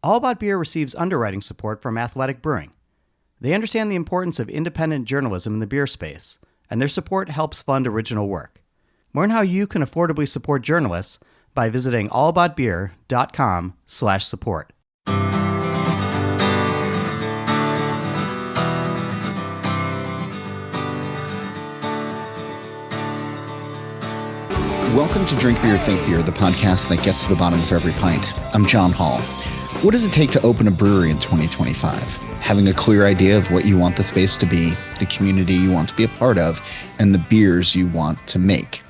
All About Beer receives underwriting support from Athletic Brewing. They understand the importance of independent journalism in the beer space, and their support helps fund original work. Learn how you can affordably support journalists by visiting allaboutbeer.com/support. Welcome to Drink Beer, Think Beer, the podcast that gets to the bottom of every pint. I'm John Holl. What does it take to open a brewery in 2025? Having a clear idea of what you want the space to be, the community you want to be a part of, and the beers you want to make.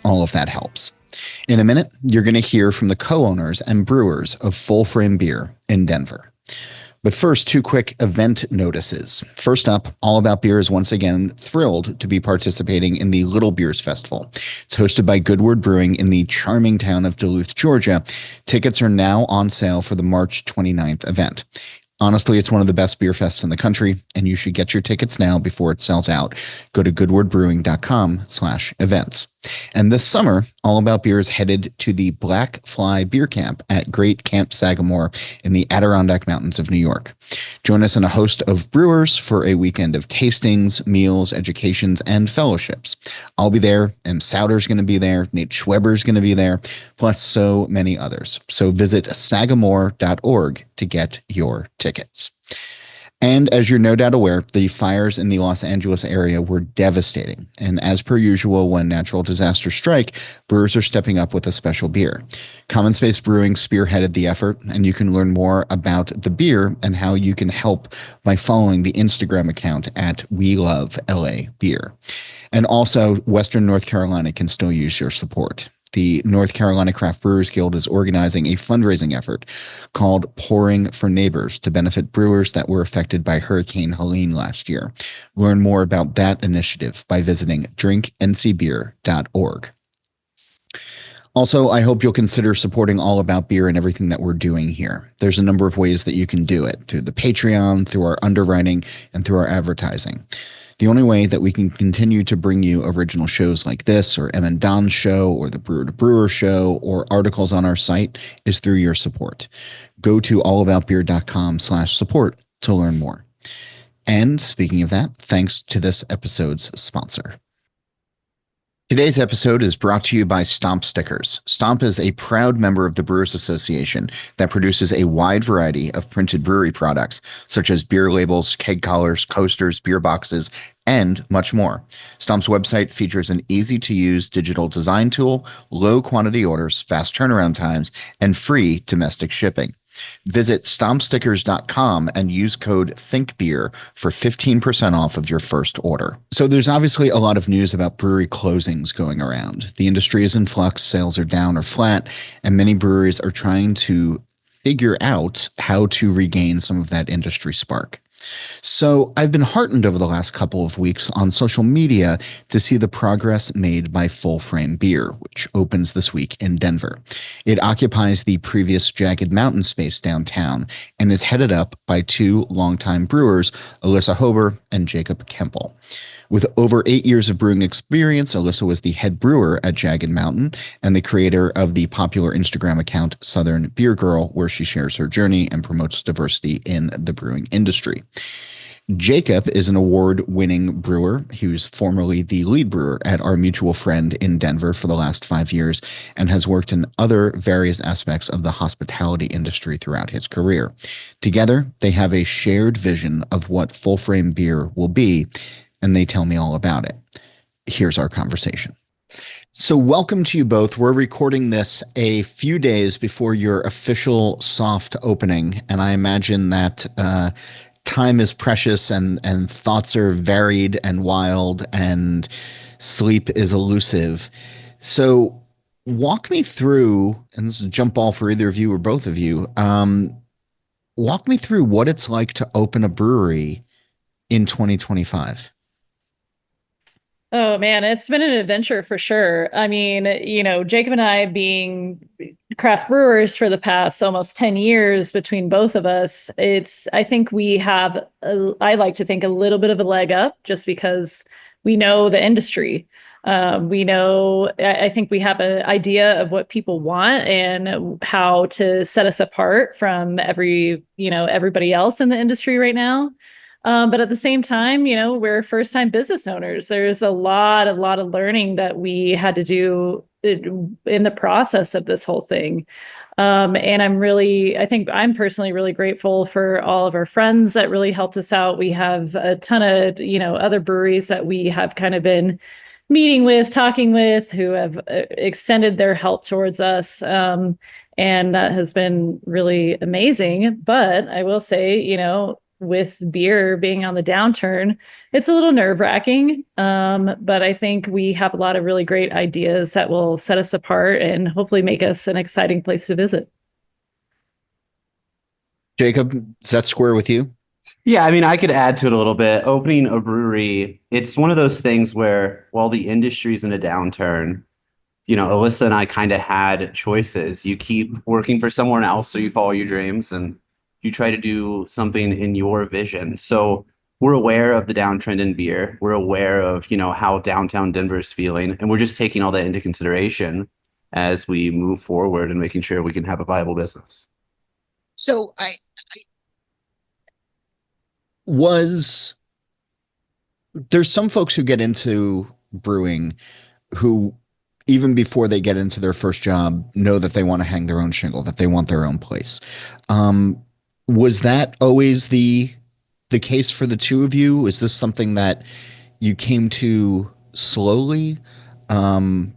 All of that helps. In a minute, you're going to hear from the co-owners and brewers of Full Frame Beer in Denver. But first, two quick event notices. First up, All About Beer is once again thrilled to be participating in the Little Beers Festival. It's hosted by Goodward Brewing in the charming town of Duluth, Georgia. Tickets are now on sale for the March 29th event. Honestly, it's one of the best beer fests in the country, and you should get your tickets now before it sells out. Go to goodwardbrewing.com/events. And this summer, All About Beer is headed to the Black Fly Beer Camp at Great Camp Sagamore in the Adirondack Mountains of New York. Join us and a host of brewers for a weekend of tastings, meals, educations, and fellowships. I'll be there, M. Souter's going to be there, Nate Schweber's going to be there, plus so many others. So visit sagamore.org to get your tickets. And as you're no doubt aware, the fires in the Los Angeles area were devastating. And as per usual, when natural disasters strike, brewers are stepping up with a special beer. Common Space Brewing spearheaded the effort, and you can learn more about the beer and how you can help by following the Instagram account at WeLoveLABeer. And also, Western North Carolina can still use your support. The North Carolina Craft Brewers Guild is organizing a fundraising effort called Pouring for Neighbors to benefit brewers that were affected by Hurricane Helene last year. Learn more about that initiative by visiting drinkncbeer.org. Also, I hope you'll consider supporting All About Beer and everything that we're doing here. There's a number of ways that you can do it, through the Patreon, through our underwriting, and through our advertising. The only way that we can continue to bring you original shows like this, or Em and Don's show, or the Brewer to Brewer show, or articles on our site is through your support. Go to allaboutbeer.com/support to learn more. And speaking of that, thanks to this episode's sponsor. Today's episode is brought to you by Stomp Stickers. Stomp is a proud member of the Brewers Association that produces a wide variety of printed brewery products, such as beer labels, keg collars, coasters, beer boxes, and much more. Stomp's website features an easy-to-use digital design tool, low quantity orders, fast turnaround times, and free domestic shipping. Visit stompstickers.com and use code ThinkBeer for 15% off of your first order. So there's obviously a lot of news about brewery closings going around. The industry is in flux, sales are down or flat, and many breweries are trying to figure out how to regain some of that industry spark. So I've been heartened over the last couple of weeks on social media to see the progress made by Full Frame Beer, which opens this week in Denver. It occupies the previous Jagged Mountain space downtown and is headed up by two longtime brewers, Alyssa Hoberer and Jacob Kemple. With over 8 years of brewing experience, Alyssa was the head brewer at Jagged Mountain and the creator of the popular Instagram account Southern Beer Girl, where she shares her journey and promotes diversity in the brewing industry. Jacob is an award-winning brewer. He was formerly the lead brewer at Our Mutual Friend in Denver for the last 5 years and has worked in other various aspects of the hospitality industry throughout his career. Together, they have a shared vision of what Full Frame Beer will be, and they tell me all about it. Here's our conversation. So welcome to you both. We're recording this a few days before your official soft opening, and I imagine that time is precious and thoughts are varied and wild and sleep is elusive. So walk me through, and this is a jump ball for either of you or both of you, walk me through what it's like to open a brewery in 2025. Oh man, it's been an adventure for sure. I mean, Jacob and I being craft brewers for the past almost 10 years between both of us, I think we have, I like to think, a little bit of a leg up just because we know the industry. We know, I think we have an idea of what people want and how to set us apart from everybody else in the industry right now. But at the same time, we're first time business owners. There's a lot of learning that we had to do in the process of this whole thing. And I think I'm personally really grateful for all of our friends that really helped us out. We have a ton of, other breweries that we have kind of been meeting with, talking with, who have extended their help towards us. And that has been really amazing. But I will say, with beer being on the downturn, it's a little nerve-wracking. But I think we have a lot of really great ideas that will set us apart and hopefully make us an exciting place to visit. Jacob, does that square with you? Yeah, I mean, I could add to it a little bit. Opening a brewery, it's one of those things where while the industry's in a downturn, Alyssa and I kind of had choices. You keep working for someone else, or you follow your dreams, and you try to do something in your vision. So we're aware of the downtrend in beer. We're aware of, how downtown Denver is feeling, and we're just taking all that into consideration as we move forward and making sure we can have a viable business. So there's some folks who get into brewing who, even before they get into their first job, know that they want to hang their own shingle, that they want their own place. Was that always the case for the two of you? Is this something that you came to slowly? Because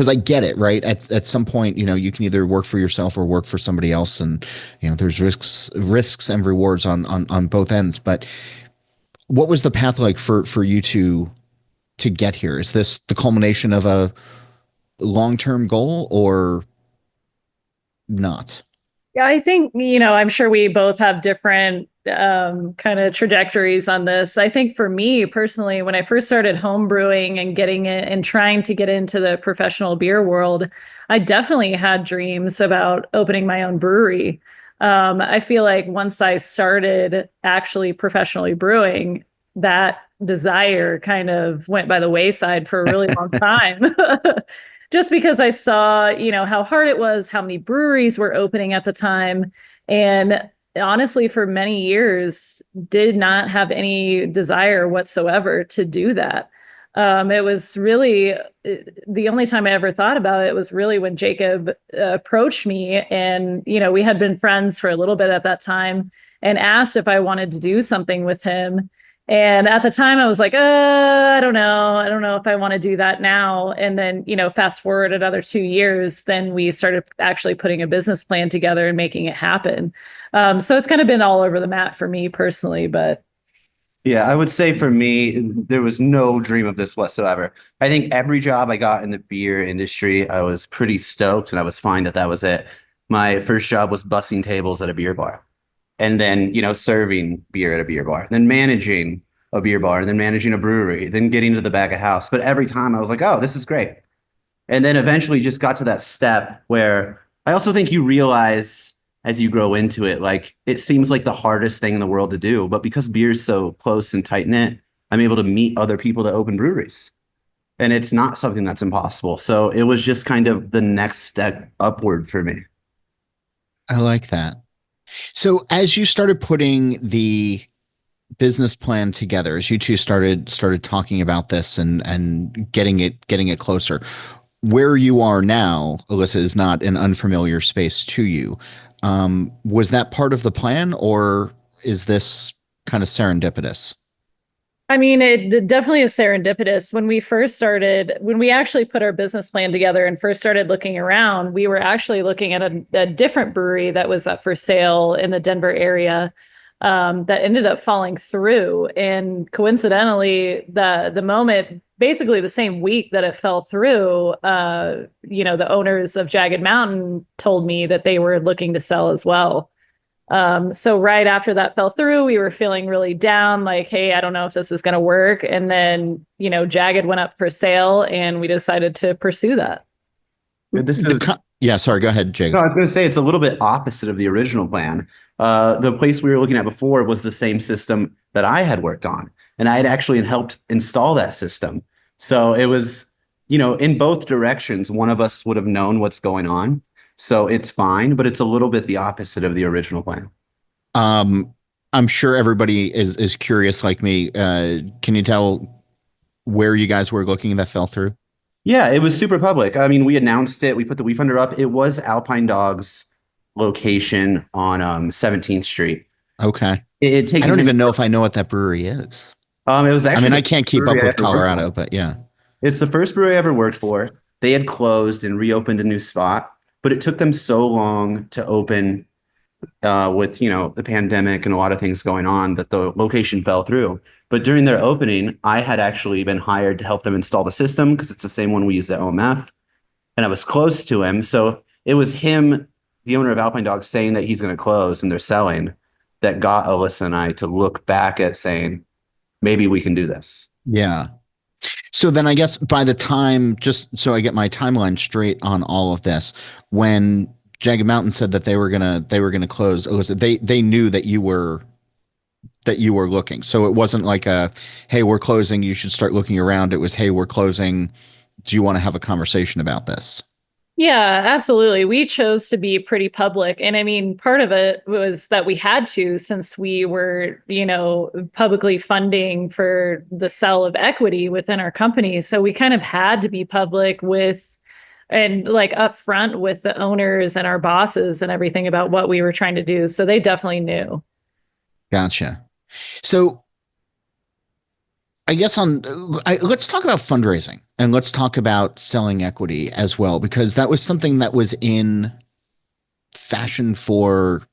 I get it, right? At some point, you can either work for yourself or work for somebody else, and there's risks and rewards on both ends. But what was the path like for you to get here? Is this the culmination of a long-term goal or not? Yeah, I think, I'm sure we both have different kind of trajectories on this. I think for me personally, when I first started home brewing and getting it and trying to get into the professional beer world, I definitely had dreams about opening my own brewery. I feel like once I started actually professionally brewing, that desire kind of went by the wayside for a really long time. Just because I saw, how hard it was, how many breweries were opening at the time. And honestly, for many years, did not have any desire whatsoever to do that. It was really the only time I ever thought about it was really when Jacob approached me. And, we had been friends for a little bit at that time and asked if I wanted to do something with him. And at the time I was like, I don't know. I don't know if I want to do that now. And then, fast forward another 2 years, then we started actually putting a business plan together and making it happen. So it's kind of been all over the map for me personally, but. Yeah, I would say for me, there was no dream of this whatsoever. I think every job I got in the beer industry, I was pretty stoked and I was fine that was it. My first job was bussing tables at a beer bar. And then, serving beer at a beer bar, then managing a beer bar, then managing a brewery, then getting to the back of house. But every time I was like, oh, this is great. And then eventually just got to that step where I also think you realize as you grow into it, like it seems like the hardest thing in the world to do. But because beer is so close and tight knit, I'm able to meet other people that open breweries. And it's not something that's impossible. So it was just kind of the next step upward for me. I like that. So as you started putting the business plan together, as you two started talking about this and getting it closer, where you are now, Alyssa, is not an unfamiliar space to you. Was that part of the plan, or is this kind of serendipitous? I mean, it definitely is serendipitous. When we actually put our business plan together and first started looking around, we were actually looking at a different brewery that was up for sale in the Denver area that ended up falling through. And coincidentally, the moment, basically the same week that it fell through, the owners of Jagged Mountain told me that they were looking to sell as well. So right after that fell through, we were feeling really down, like, hey, I don't know if this is going to work. And then, Jagged went up for sale and we decided to pursue that. Yeah, sorry, go ahead, Jacob. No, I was going to say it's a little bit opposite of the original plan. The place we were looking at before was the same system that I had worked on. and I had actually helped install that system. So it was, in both directions, one of us would have known what's going on. So it's fine, but it's a little bit the opposite of the original plan. I'm sure everybody is curious like me. Can you tell where you guys were looking that fell through? Yeah, it was super public. I mean, we announced it. We put the Weef Under up. It was Alpine Dog's location on 17th Street. Okay. It I don't even know if I know what that brewery is. It was actually. I mean, I can't keep up with Colorado, but yeah. It's the first brewery I ever worked for. They had closed and reopened a new spot, but it took them so long to open with, the pandemic and a lot of things going on that the location fell through. But during their opening, I had actually been hired to help them install the system because it's the same one we use at OMF. And I was close to him. So it was him, the owner of Alpine Dog, saying that he's going to close and they're selling, that got Alyssa and I to look back at saying, maybe we can do this. Yeah. So then I guess by the time, just so I get my timeline straight on all of this, when Jagged Mountain said that they were gonna close, Alyssa, they knew that you were looking. So it wasn't like a, hey, we're closing, you should start looking around. It was, hey, we're closing. Do you want to have a conversation about this? Yeah, absolutely. We chose to be pretty public. And I mean, part of it was that we had to, since we were, publicly funding for the sale of equity within our company. So we kind of had to be public with and like upfront with the owners and our bosses and everything about what we were trying to do. So they definitely knew. Gotcha. So I guess let's talk about fundraising and let's talk about selling equity as well, because that was something that was in fashion for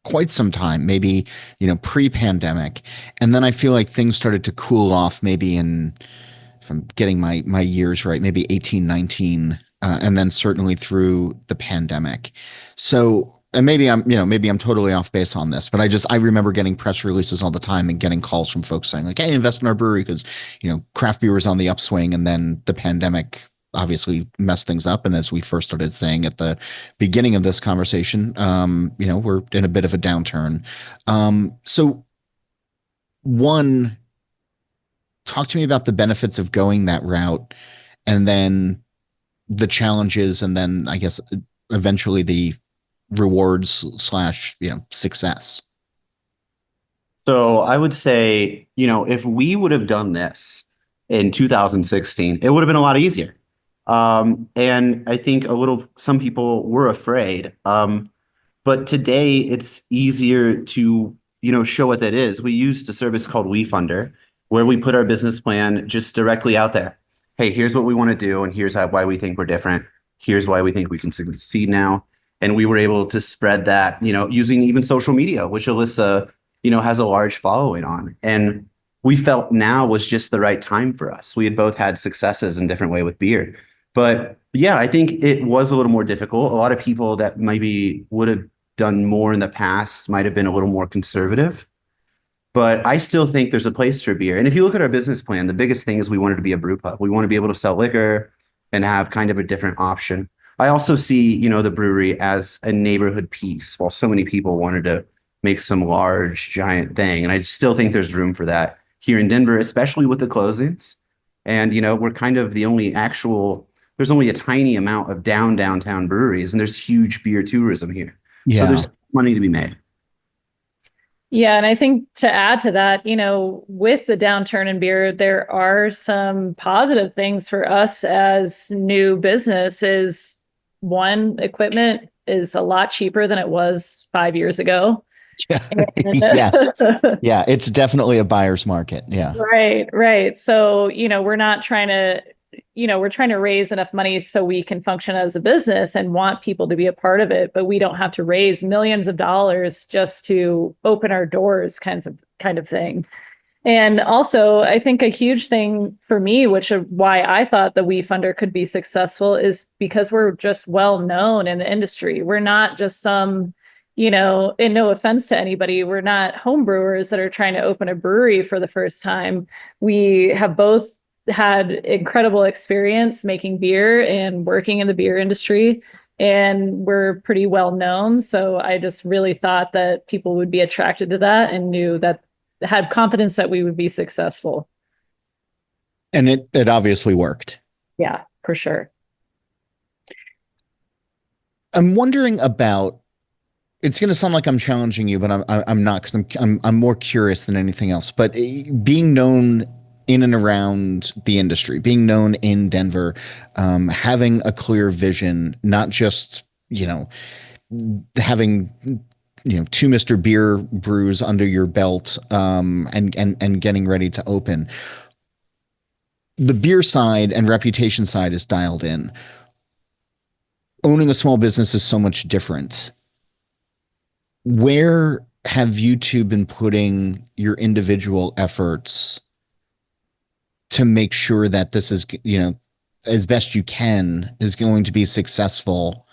quite some time, maybe, pre-pandemic. And then I feel like things started to cool off maybe if I'm getting my years right, maybe 18, 19, and then certainly through the pandemic. So, and maybe I'm totally off base on this, but I remember getting press releases all the time and getting calls from folks saying like, hey, invest in our brewery because, craft beer was on the upswing, and then the pandemic obviously messed things up. And as we first started saying at the beginning of this conversation, we're in a bit of a downturn. So one, talk to me about the benefits of going that route, and then the challenges, and then I guess eventually the rewards / success. So I would say, if we would have done this in 2016, it would have been a lot easier. And I think some people were afraid. But today it's easier to, show what that is. We used a service called WeFunder, where we put our business plan just directly out there. Hey, here's what we want to do, and here's why we think we're different. Here's why we think we can succeed now. And we were able to spread that, using even social media, which Alyssa, has a large following on. And we felt now was just the right time for us. We had both had successes in different way with beer. But yeah, I think it was a little more difficult. A lot of people that maybe would have done more in the past might have been a little more conservative. But I still think there's a place for beer. And if you look at our business plan, the biggest thing is we wanted to be a brew pub. We want to be able to sell liquor and have kind of a different option. I also see, the brewery as a neighborhood piece, while so many people wanted to make some large, giant thing. And I still think there's room for that here in Denver, especially with the closings. And, we're kind of the only there's only a tiny amount of downtown breweries, and there's huge beer tourism here. Yeah. So there's money to be made. Yeah. And I think to add to that, with the downturn in beer, there are some positive things for us as new business. Is one, equipment is a lot cheaper than it was 5 years ago. Yeah. Yes. Yeah. It's definitely a buyer's market. Yeah. Right. So, we're not trying to, we're trying to raise enough money so we can function as a business and want people to be a part of it, but we don't have to raise millions of dollars just to open our doors kind of thing. And also, I think a huge thing for me, which is why I thought the WeFunder could be successful, is because we're just well known in the industry. We're not just some, and no offense to anybody, we're not home brewers that are trying to open a brewery for the first time. We have both had incredible experience making beer and working in the beer industry, and we're pretty well known. So I just really thought that people would be attracted to that and knew that had confidence that we would be successful. And it obviously worked. Yeah, for sure. I'm wondering about, it's going to sound like I'm challenging you, but I'm not, because I'm more curious than anything else. But being known in and around the industry, being known in Denver, having a clear vision, not just, having, two Mr. Beer brews under your belt, and getting ready to open. The beer side and reputation side is dialed in. Owning a small business is so much different. Where have you two been putting your individual efforts to make sure that this is, as best you can, is going to be successful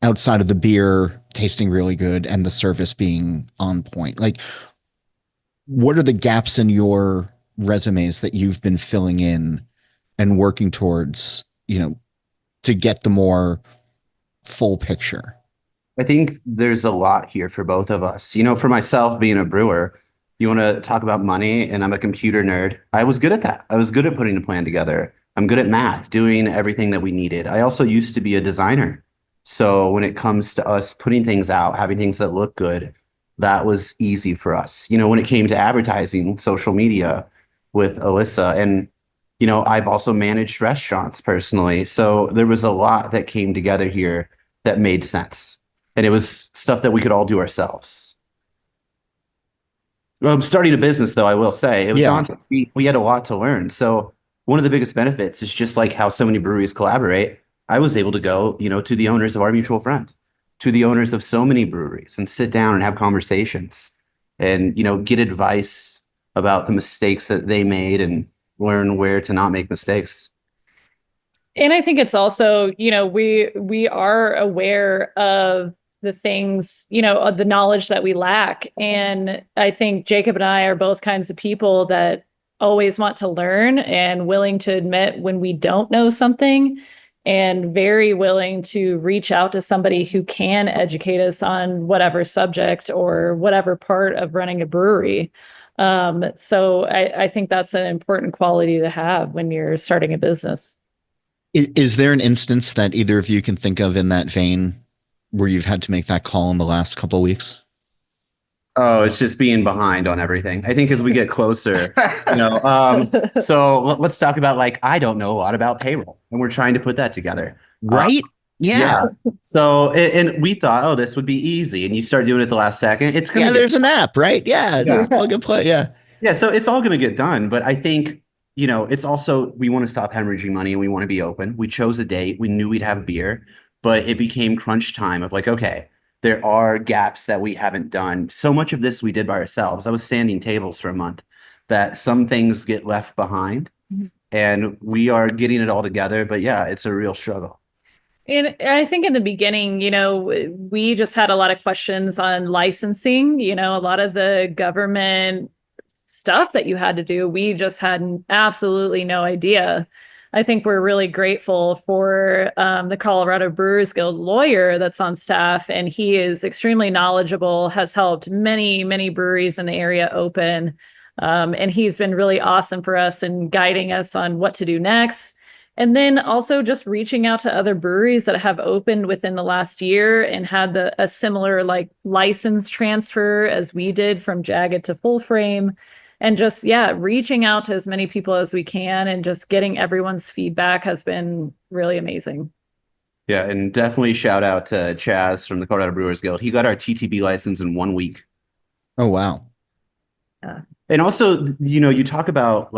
outside of the beer tasting really good and the service being on point? Like, what are the gaps in your resumes that you've been filling in and working towards, to get the more full picture? I think there's a lot here for both of us. For myself, being a brewer, you want to talk about money, and I'm a computer nerd. I was good at that. I was good at putting a plan together. I'm good at math, doing everything that we needed. I also used to be a designer. So when it comes to us putting things out, having things that look good, that was easy for us. When it came to advertising, social media with Alyssa, and I've also managed restaurants personally. So there was a lot that came together here that made sense. And it was stuff that we could all do ourselves. Well, starting a business, though, I will say, it was daunting. We had a lot to learn. So one of the biggest benefits is just like how so many breweries collaborate. I was able to go, to the owners of our mutual friend, to the owners of so many breweries, and sit down and have conversations and, get advice about the mistakes that they made and learn where to not make mistakes. And I think it's also, we are aware of the things, of the knowledge that we lack. And I think Jacob and I are both kinds of people that always want to learn and willing to admit when we don't know something, and very willing to reach out to somebody who can educate us on whatever subject or whatever part of running a brewery. So I think that's an important quality to have when you're starting a business. Is there an instance that either of you can think of in that vein where you've had to make that call in the last couple of weeks? Oh, it's just being behind on everything. I think as we get closer, so let's talk about, I don't know a lot about payroll, and we're trying to put that together. Right? Yeah. So, and we thought, oh, this would be easy. And you start doing it the last second. It's going to there's an app, right? Yeah. Just plug and play. Yeah. Yeah. So it's all going to get done. But I think, it's also, we want to stop hemorrhaging money and we want to be open. We chose a date. We knew we'd have beer, but it became crunch time of okay, there are gaps that we haven't done. So much of this we did by ourselves. I was sanding tables for a month, that some things get left behind, and we are getting it all together. But yeah, it's a real struggle. And I think in the beginning, we just had a lot of questions on licensing, a lot of the government stuff that you had to do. We just had absolutely no idea. I think we're really grateful for the Colorado Brewers Guild lawyer that's on staff, and he is extremely knowledgeable, has helped many, many breweries in the area open. And he's been really awesome for us and guiding us on what to do next. And then also just reaching out to other breweries that have opened within the last year and had a similar license transfer as we did from jagged to full frame. And just, reaching out to as many people as we can and just getting everyone's feedback has been really amazing. Yeah, and definitely shout out to Chaz from the Colorado Brewers Guild. He got our TTB license in 1 week. Oh, wow. Yeah. And also, you talk about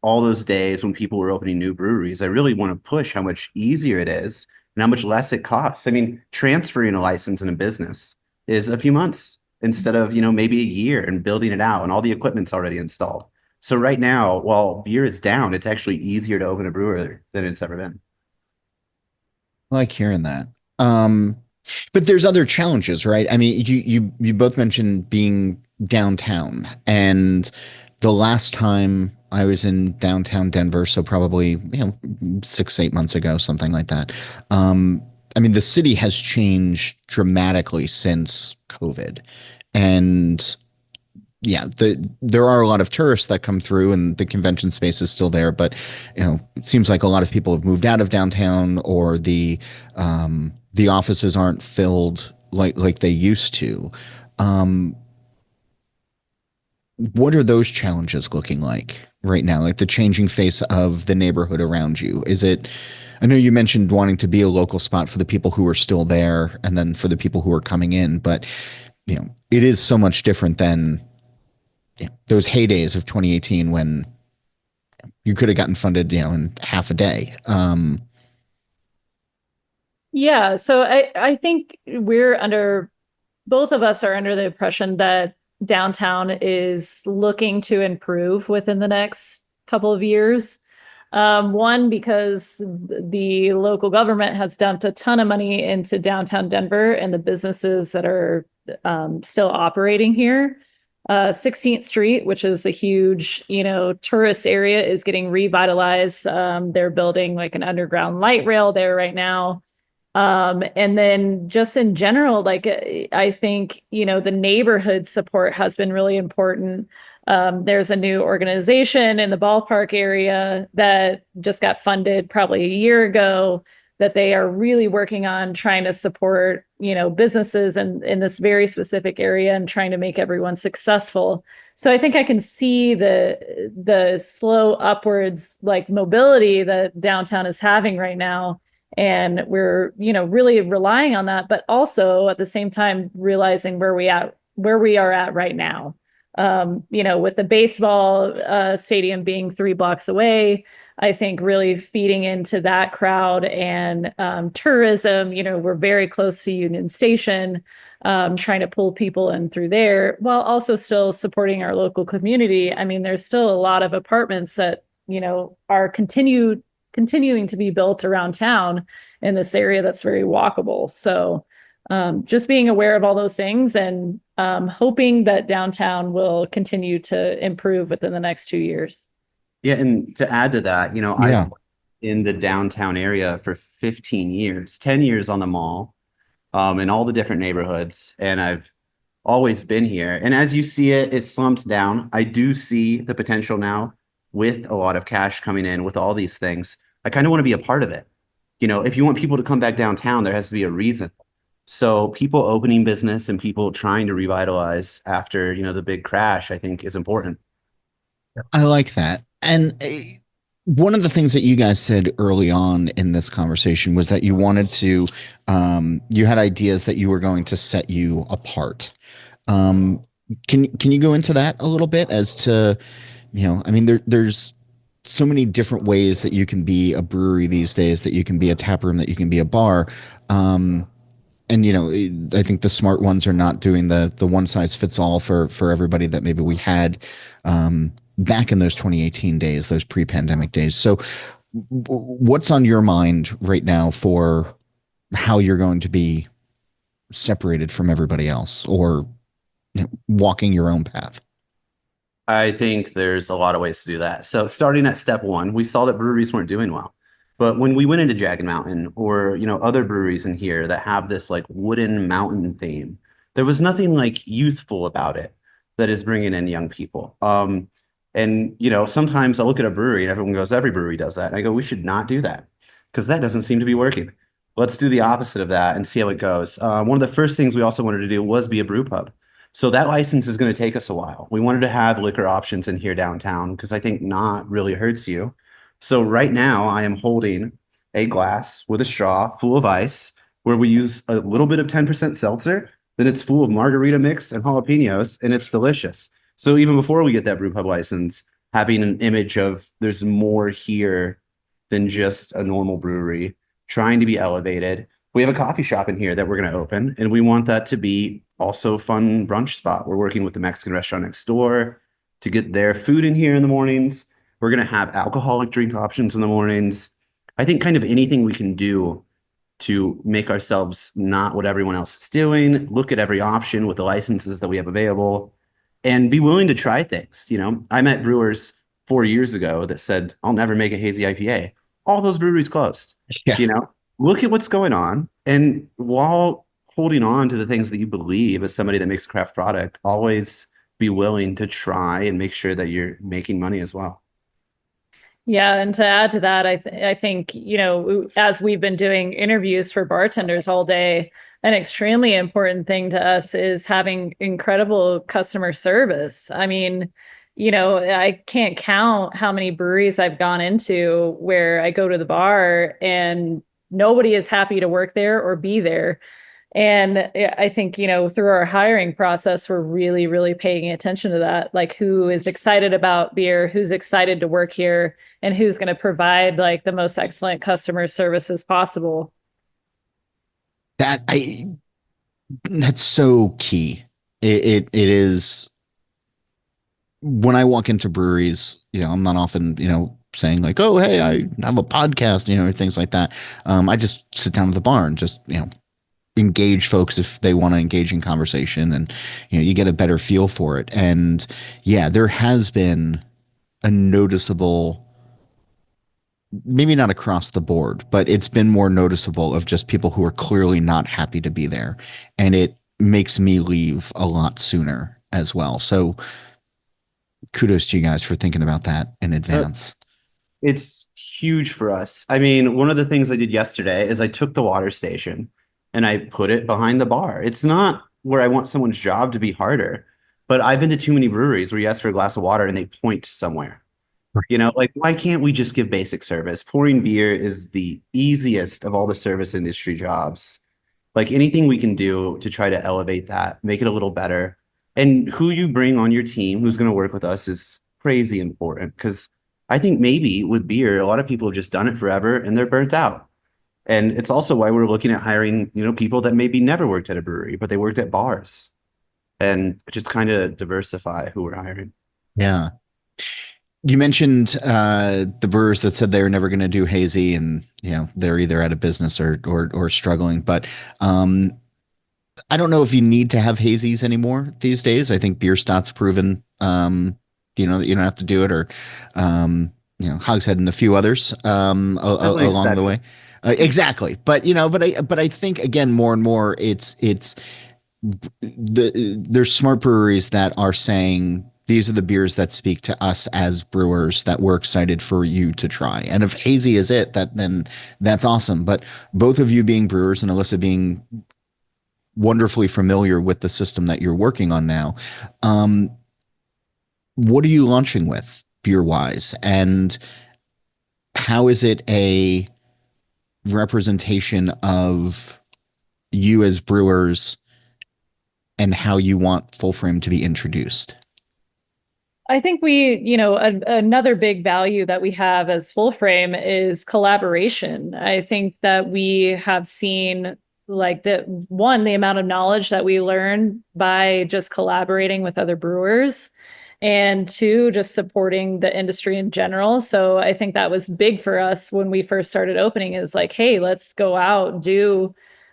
all those days when people were opening new breweries. I really want to push how much easier it is and how much less it costs. I mean, transferring a license in a business is a few months instead of, maybe a year, and building it out, and all the equipment's already installed. So right now, while beer is down, it's actually easier to open a brewery than it's ever been. I like hearing that. But there's other challenges, right? I mean, you both mentioned being downtown, and the last time I was in downtown Denver, so probably 6-8 months ago, something like that. I mean, the city has changed dramatically since COVID, and there are a lot of tourists that come through, and the convention space is still there, but it seems like a lot of people have moved out of downtown, or the offices aren't filled like they used to. Um, what are those challenges looking like right now? Like the changing face of the neighborhood around you? I know you mentioned wanting to be a local spot for the people who are still there, and then for the people who are coming in, but it is so much different than those heydays of 2018 when you could have gotten funded, in half a day. Yeah, so I think both of us are under the impression that downtown is looking to improve within the next couple of years. One, because the local government has dumped a ton of money into downtown Denver and the businesses that are still operating here. 16th Street, which is a huge, tourist area, is getting revitalized. They're building like an underground light rail there right now. And then just in general, like I think, the neighborhood support has been really important. There's a new organization in the ballpark area that just got funded probably a year ago that they are really working on trying to support, businesses in this very specific area and trying to make everyone successful. So I think I can see the slow upwards like mobility that downtown is having right now. And we're, really relying on that, but also at the same time realizing where we are at right now. With the baseball stadium being 3 blocks away, I think really feeding into that crowd and tourism. We're very close to Union Station, trying to pull people in through there while also still supporting our local community. I mean, there's still a lot of apartments that, are continuing to be built around town in this area that's very walkable. So just being aware of all those things and hoping that downtown will continue to improve within the next 2 years. Yeah, and to add to that, Yeah. I've in the downtown area for 15 years, 10 years on the mall, in all the different neighborhoods, and I've always been here. And as you see it's slumped down. I do see the potential now with a lot of cash coming in with all these things. I kind of want to be a part of it. If you want people to come back downtown, there has to be a reason. So people opening business and people trying to revitalize after, the big crash, I think is important. I like that. And one of the things that you guys said early on in this conversation was that you wanted to, you had ideas that you were going to set you apart. Can you go into that a little bit as to, I mean, there's so many different ways that you can be a brewery these days, that you can be a tap room, that you can be a bar. And I think the smart ones are not doing the one size fits all for everybody that maybe we had back in those 2018 days, those pre-pandemic days. So what's on your mind right now for how you're going to be separated from everybody else, or walking your own path? I think there's a lot of ways to do that. So starting at step one, we saw that breweries weren't doing well. But when we went into Jagged Mountain or, other breweries in here that have this like wooden mountain theme, there was nothing like youthful about it that is bringing in young people. And, sometimes I look at a brewery and everyone goes, every brewery does that. And I go, we should not do that because that doesn't seem to be working. Let's do the opposite of that and see how it goes. One of the first things we also wanted to do was be a brew pub. So that license is going to take us a while. We wanted to have liquor options in here downtown because I think not really hurts you. So right now I am holding a glass with a straw full of ice where we use a little bit of 10% seltzer. Then it's full of margarita mix and jalapenos, and it's delicious. So even before we get that brew pub license, having an image of there's more here than just a normal brewery, trying to be elevated. We have a coffee shop in here that we're going to open, and we want that to be also a fun brunch spot. We're working with the Mexican restaurant next door to get their food in here in the mornings. We're going to have alcoholic drink options in the mornings. I think kind of anything we can do to make ourselves not what everyone else is doing, look at every option with the licenses that we have available, and be willing to try things. I met brewers 4 years ago that said, I'll never make a hazy IPA. All those breweries closed. Yeah. Look at what's going on. And while holding on to the things that you believe as somebody that makes a craft product, always be willing to try and make sure that you're making money as well. Yeah, and to add to that, I think, as we've been doing interviews for bartenders all day, an extremely important thing to us is having incredible customer service. I mean, I can't count how many breweries I've gone into where I go to the bar and nobody is happy to work there or be there. And I think, through our hiring process, we're really, really paying attention to that. Like, who is excited about beer, who's excited to work here, and who's going to provide like the most excellent customer services possible. That's so key. It is. When I walk into breweries, I'm not often, saying like, oh, hey, I have a podcast, or things like that. I just sit down at the bar and just, engage folks if they want to engage in conversation, and you get a better feel for it. And yeah, there has been a noticeable, maybe not across the board, but it's been more noticeable of just people who are clearly not happy to be there, and it makes me leave a lot sooner as well. So kudos to you guys for thinking about that in advance. It's huge for us. I mean, one of the things I did yesterday is I took the water station and I put it behind the bar. It's not where I want someone's job to be harder, but I've been to too many breweries where you ask for a glass of water and they point somewhere. Like, why can't we just give basic service? Pouring beer is the easiest of all the service industry jobs. Like, anything we can do to try to elevate that, make it a little better. And who you bring on your team, who's going to work with us, is crazy important, because I think maybe with beer, a lot of people have just done it forever and they're burnt out. And it's also why we're looking at hiring, people that maybe never worked at a brewery, but they worked at bars, and just kind of diversify who we're hiring. Yeah. You mentioned the brewers that said they were never going to do hazy, and they're either out of business or struggling. But I don't know if you need to have hazies anymore these days. I think beer stout's proven, that you don't have to do it, or Hogshead and a few others along the way. Exactly, but I think again, more and more, there's smart breweries that are saying these are the beers that speak to us as brewers that we're excited for you to try. And if hazy is it, then that's awesome. But both of you being brewers, and Alyssa being wonderfully familiar with the system that you're working on now, what are you launching with beer wise, and how is it a representation of you as brewers and how you want Full Frame to be introduced? I think another big value that we have as Full Frame is collaboration. I think that we have seen like the amount of knowledge that we learn by just collaborating with other brewers, and two, just supporting the industry in general. So I think that was big for us when we first started opening, is like, hey, let's go out, do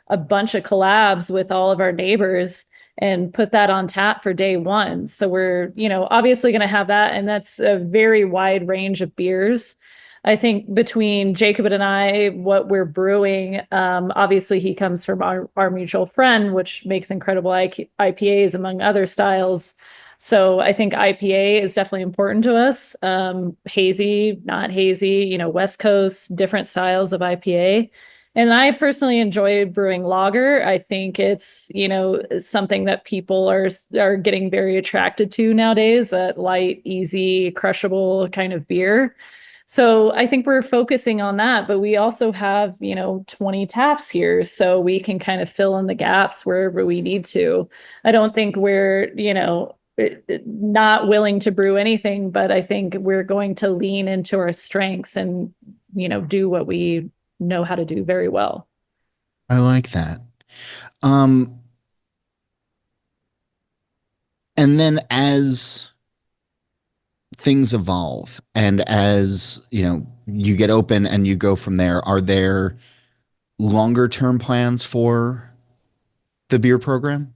a bunch of collabs with all of our neighbors and put that on tap for day one. So we're, obviously going to have that. And that's a very wide range of beers. I think between Jacob and I, what we're brewing, obviously he comes from our mutual friend, which makes incredible IPAs among other styles. So I think IPA is definitely important to us. Hazy, not hazy, West Coast, different styles of IPA. And I personally enjoy brewing lager. I think it's, something that people are getting very attracted to nowadays, that light, easy, crushable kind of beer. So I think we're focusing on that, but we also have, 20 taps here, so we can kind of fill in the gaps wherever we need to. I don't think we're, not willing to brew anything, but I think we're going to lean into our strengths and, do what we know how to do very well. I like that. And then as things evolve, and as you get open and you go from there, are there longer term plans for the beer program?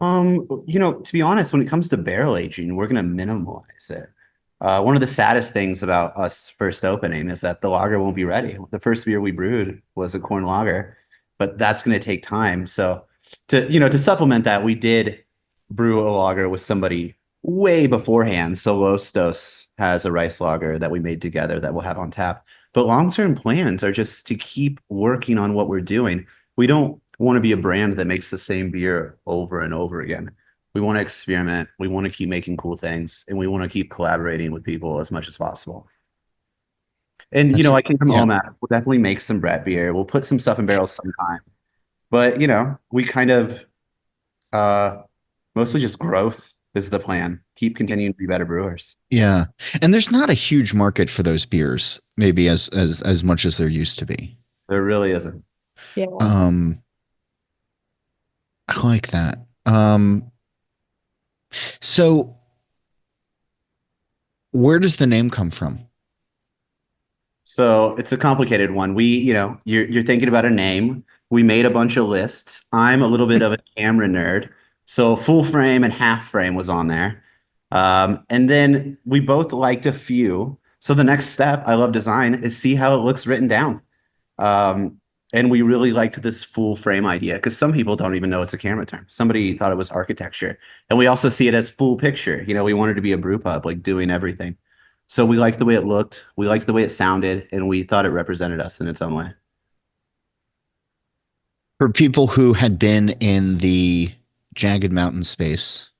To be honest, when it comes to barrel aging, we're going to minimalize it. One of the saddest things about us first opening is that the lager won't be ready. The first beer we brewed was a corn lager, but that's going to take time. So to supplement that, we did brew a lager with somebody way beforehand. So Lostos has a rice lager that we made together that we'll have on tap. But long-term plans are just to keep working on what we're doing. We don't want to be a brand that makes the same beer over and over again. We want to experiment. We want to keep making cool things, and we want to keep collaborating with people as much as possible. And That's I came from yeah. OMAP. We'll definitely make some Brett beer. We'll put some stuff in barrels sometime. But we kind of mostly just growth is the plan. Keep continuing to be better brewers. Yeah. And there's not a huge market for those beers, maybe as much as there used to be. There really isn't. Yeah. I like that. So where does the name come from? So it's a complicated one. You're thinking about a name. We made a bunch of lists. I'm a little bit of a camera nerd. So full frame and half frame was on there. And then we both liked a few. So the next step, I love design, is see how it looks written down. And we really liked this full frame idea because some people don't even know it's a camera term. Somebody thought it was architecture. And we also see it as full picture. We wanted to be a brew pub, like doing everything. So we liked the way it looked, we liked the way it sounded, and we thought it represented us in its own way. For people who had been in the Jagged Mountain space,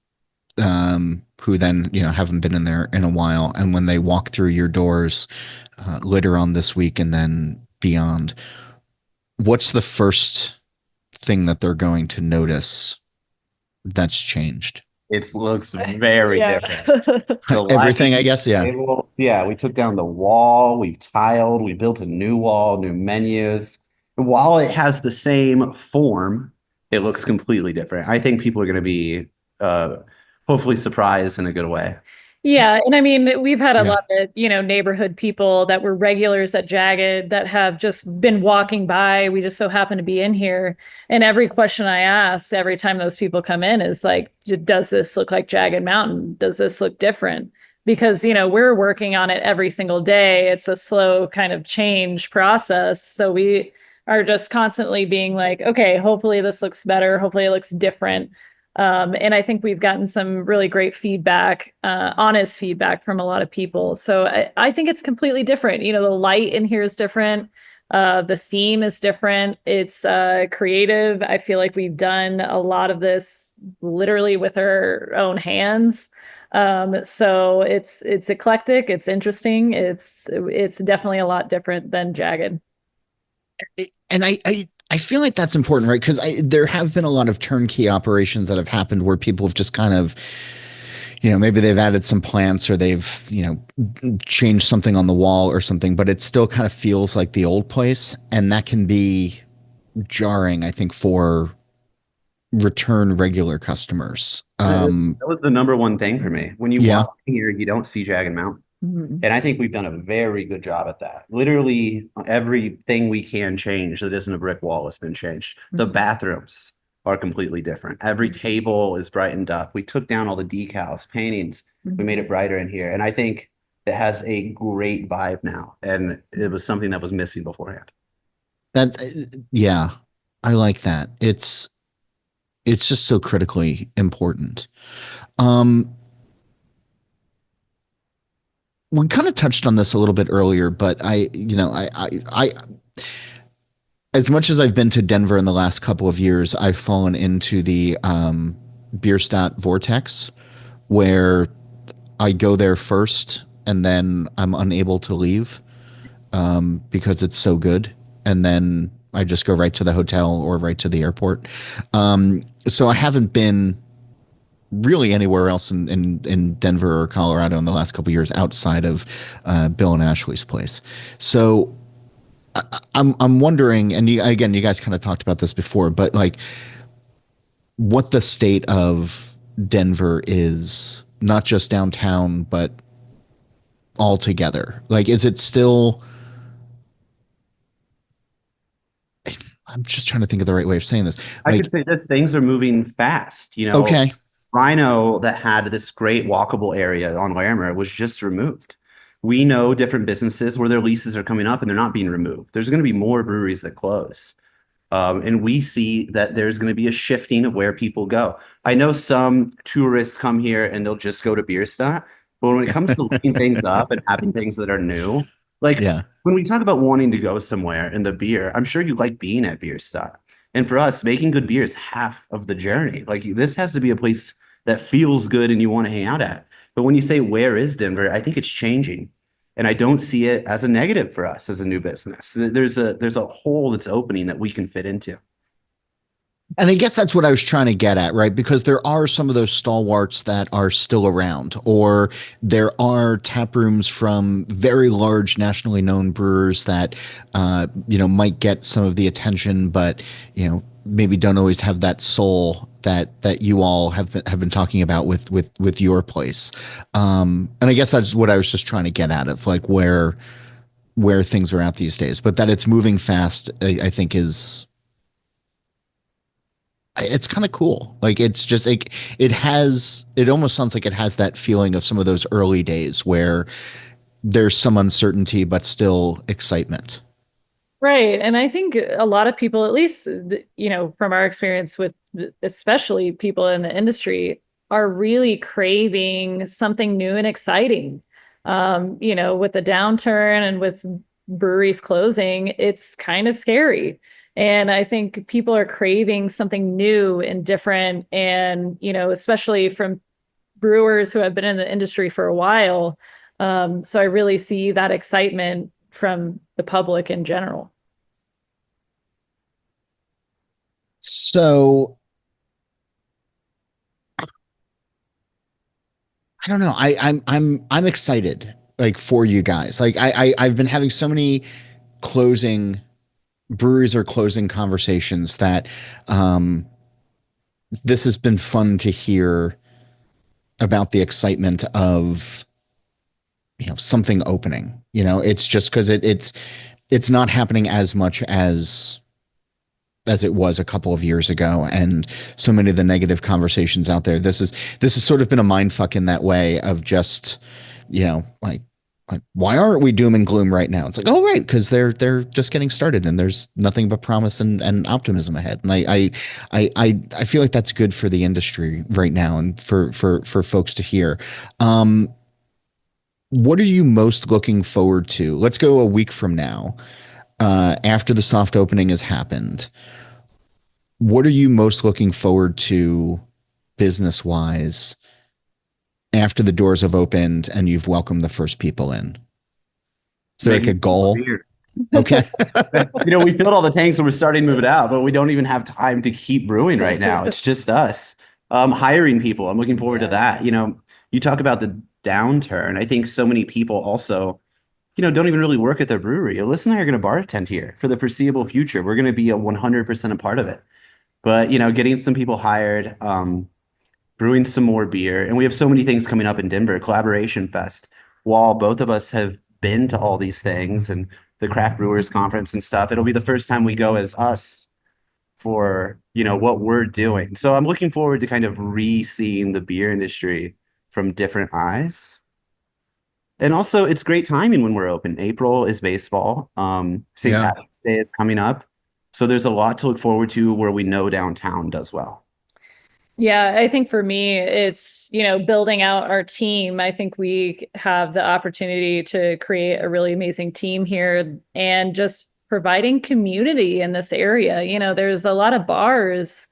who then haven't been in there in a while, and when they walk through your doors later on this week and then beyond, what's the first thing that they're going to notice that's changed? It looks very different. Everything, I guess, yeah. Tables, yeah, we took down the wall, we've tiled, we built a new wall, new menus. And while it has the same form, it looks completely different. I think people are going to be hopefully surprised in a good way. Yeah. And I mean, we've had a lot of, neighborhood people that were regulars at Jagged that have just been walking by. We just so happen to be in here. And every question I ask every time those people come in is like, does this look like Jagged Mountain? Does this look different? Because, we're working on it every single day. It's a slow kind of change process. So we are just constantly being like, okay, hopefully this looks better. Hopefully it looks different. And I think we've gotten some really great feedback, honest feedback from a lot of people. So I think it's completely different. The light in here is different. The theme is different. It's creative. I feel like we've done a lot of this literally with our own hands. So it's eclectic. It's interesting. It's definitely a lot different than Jagged. And I feel like that's important, right? Because there have been a lot of turnkey operations that have happened where people have just kind of, maybe they've added some plants or they've, changed something on the wall or something, but it still kind of feels like the old place. And that can be jarring, I think, for return regular customers. That was the number one thing for me. When you walk here, you don't see Jagged Mountain. Mm-hmm. And I think we've done a very good job at that. Literally everything we can change that isn't a brick wall has been changed. Mm-hmm. The bathrooms are completely different. Every table is brightened up. We took down all the decals, paintings. Mm-hmm. We made it brighter in here. And I think it has a great vibe now. And it was something that was missing beforehand. Yeah, I like that. It's just so critically important. We kind of touched on this a little bit earlier, but I as much as I've been to Denver in the last couple of years, I've fallen into the Bierstadt vortex, where I go there first and then I'm unable to leave because it's so good, and then I just go right to the hotel or right to the airport. So I haven't been really anywhere else in Denver or Colorado in the last couple of years outside of Bill and Ashley's place. So I'm wondering, and you guys kind of talked about this before, but like what the state of Denver is, not just downtown, but altogether. Like, is it still? I'm just trying to think of the right way of saying this. I could say this: things are moving fast. Okay. Rhino, that had this great walkable area on Larimer, was just removed. We know different businesses where their leases are coming up and they're not being removed. There's going to be more breweries that close. And we see that there's going to be a shifting of where people go. I know some tourists come here and they'll just go to Bierstadt, but when it comes to looking things up and having things that are new, like Yeah. when we talk about wanting to go somewhere in the beer, I'm sure you like being at Bierstadt. And for us, making good beer is half of the journey. Like this has to be a place that feels good and you want to hang out at. But when you say, where is Denver? I think it's changing. And I don't see it as a negative for us as a new business. There's a hole that's opening that we can fit into. And I guess that's what I was trying to get at, right? Because there are some of those stalwarts that are still around, or there are tap rooms from very large nationally known brewers that, might get some of the attention, but, maybe don't always have that soul that you all have been talking about with your place. And I guess that's what I was just trying to get at of like where things are at these days, but that it's moving fast, I think it's kind of cool. Like it's just like it almost sounds like it has that feeling of some of those early days where there's some uncertainty but still excitement. Right. And I think a lot of people, at least, from our experience with especially people in the industry, are really craving something new and exciting. With the downturn and with breweries closing, it's kind of scary. And I think people are craving something new and different. And, especially from brewers who have been in the industry for a while. So I really see that excitement from the public in general. So I don't know. I'm excited like for you guys. Like I've been having so many closing breweries or closing conversations that this has been fun to hear about the excitement of something opening. It's just because it's not happening as much as it was a couple of years ago, and so many of the negative conversations out there. This has sort of been a mind fuck in that way of just like why aren't we doom and gloom right now? It's like, oh right, because they're just getting started and there's nothing but promise and optimism ahead. And I feel like that's good for the industry right now and for folks to hear. What are you most looking forward to? Let's go a week from now, after the soft opening has happened. What are you most looking forward to business wise after the doors have opened and you've welcomed the first people in? So like a goal? Okay. We filled all the tanks and we're starting to move it out, but we don't even have time to keep brewing right now. It's just us. Hiring people. I'm looking forward to that. You talk about the downturn. I think so many people also, don't even really work at their brewery. Alyssa and I are going to bartend here for the foreseeable future. We're going to be 100% a part of it. But, getting some people hired, brewing some more beer. And we have so many things coming up in Denver, Collaboration Fest. While both of us have been to all these things and the Craft Brewers Conference and stuff, it'll be the first time we go as us for, what we're doing. So I'm looking forward to kind of re-seeing the beer industry from different eyes. And also, it's great timing when we're open. April is baseball. St. Patrick's Day is coming up. So there's a lot to look forward to where we know downtown does well. Yeah, I think for me, it's, building out our team. I think we have the opportunity to create a really amazing team here and just providing community in this area. There's a lot of bars,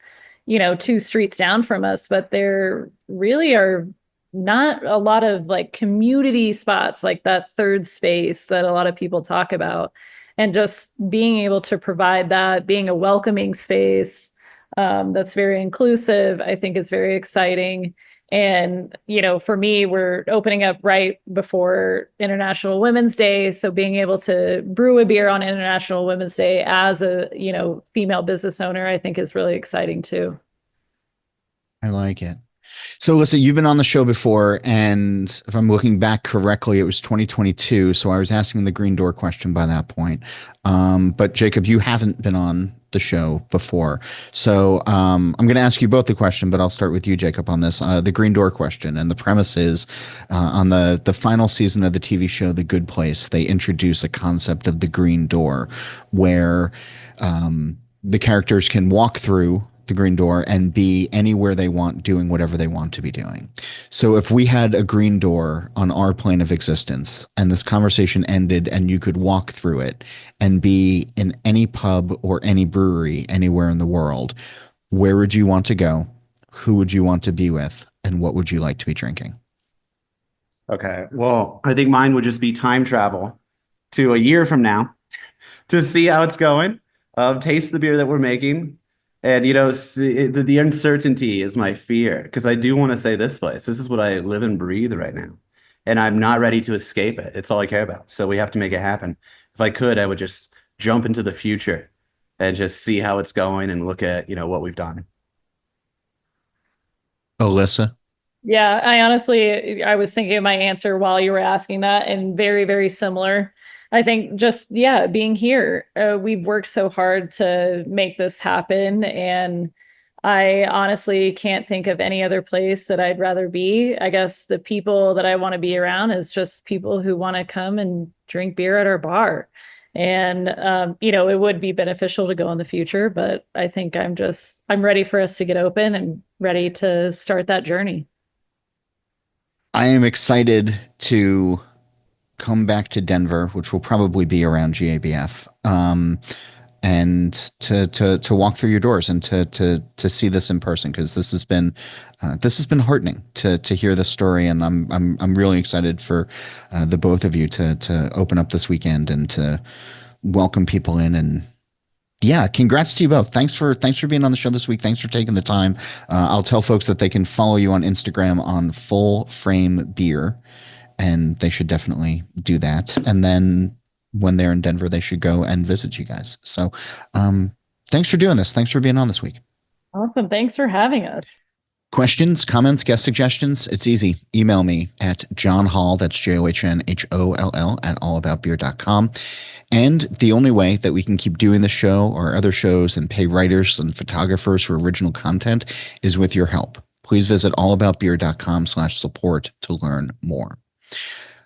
2 streets down from us, but there really are not a lot of like community spots like that third space that a lot of people talk about. And just being able to provide that, being a welcoming space that's very inclusive, I think is very exciting. And, for me, we're opening up right before International Women's Day. So being able to brew a beer on International Women's Day as a, female business owner, I think is really exciting too. I like it. So listen, you've been on the show before, and if I'm looking back correctly, it was 2022. So I was asking the green door question by that point. But Jacob, you haven't been on the show before. So I'm going to ask you both the question, but I'll start with you, Jacob, on this. The green door question. And the premise is on the final season of the TV show, The Good Place, they introduce a concept of the green door where the characters can walk through the green door and be anywhere they want, doing whatever they want to be doing. So if we had a green door on our plane of existence and this conversation ended and you could walk through it and be in any pub or any brewery anywhere in the world, where would you want to go? Who would you want to be with? And what would you like to be drinking? Okay. Well, I think mine would just be time travel to a year from now to see how it's going, taste the beer that we're making. And, the uncertainty is my fear, because I do want to say this place. This is what I live and breathe right now. And I'm not ready to escape it. It's all I care about. So we have to make it happen. If I could, I would just jump into the future and just see how it's going and look at, what we've done. Alyssa? Yeah, I was thinking of my answer while you were asking that, and very, very similar. I think just, being here. We've worked so hard to make this happen, and I honestly can't think of any other place that I'd rather be. I guess the people that I want to be around is just people who want to come and drink beer at our bar. And, it would be beneficial to go in the future, but I think I'm ready for us to get open and ready to start that journey. I am excited to come back to Denver, which will probably be around GABF, and to walk through your doors and to see this in person, because this has been heartening to hear this story, and I'm really excited for the both of you to open up this weekend and to welcome people in. And yeah, congrats to you both. Thanks for being on the show this week. Thanks for taking the time. I'll tell folks that they can follow you on Instagram on Full Frame Beer, and they should definitely do that. And then when they're in Denver, they should go and visit you guys. So thanks for doing this. Thanks for being on this week. Awesome. Thanks for having us. Questions, comments, guest suggestions? It's easy. Email me at johnholl, that's JOHNHOLL, at allaboutbeer.com. And the only way that we can keep doing the show or other shows and pay writers and photographers for original content is with your help. Please visit allaboutbeer.com/support to learn more.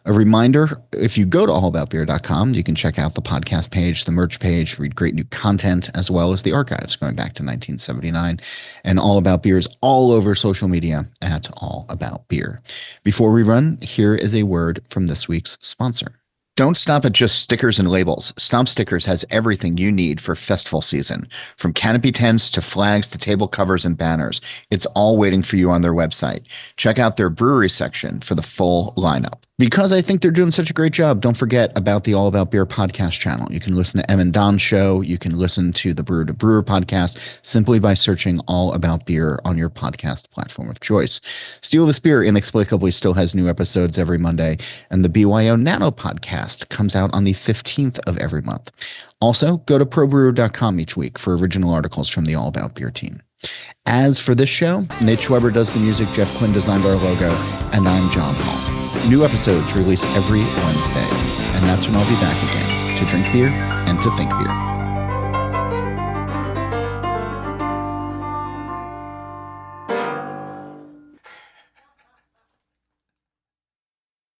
A reminder, if you go to allaboutbeer.com, you can check out the podcast page, the merch page, read great new content, as well as the archives going back to 1979. And All About Beer is all over social media at All About Beer. Before we run, here is a word from this week's sponsor. Don't stop at just stickers and labels. Stomp Stickers has everything you need for festival season. From canopy tents to flags to table covers and banners. It's all waiting for you on their website. Check out their brewery section for the full lineup. Because I think they're doing such a great job, don't forget about the All About Beer podcast channel. You can listen to Em and Don's show. You can listen to the Brewer to Brewer podcast simply by searching All About Beer on your podcast platform of choice. Steal This Beer inexplicably still has new episodes every Monday, and the BYO Nano podcast comes out on the 15th of every month. Also, go to probrewer.com each week for original articles from the All About Beer team. As for this show, Nate Schweber does the music, Jeff Quinn designed our logo, and I'm John Holl. New episodes release every Wednesday, and that's when I'll be back again to drink beer and to think beer.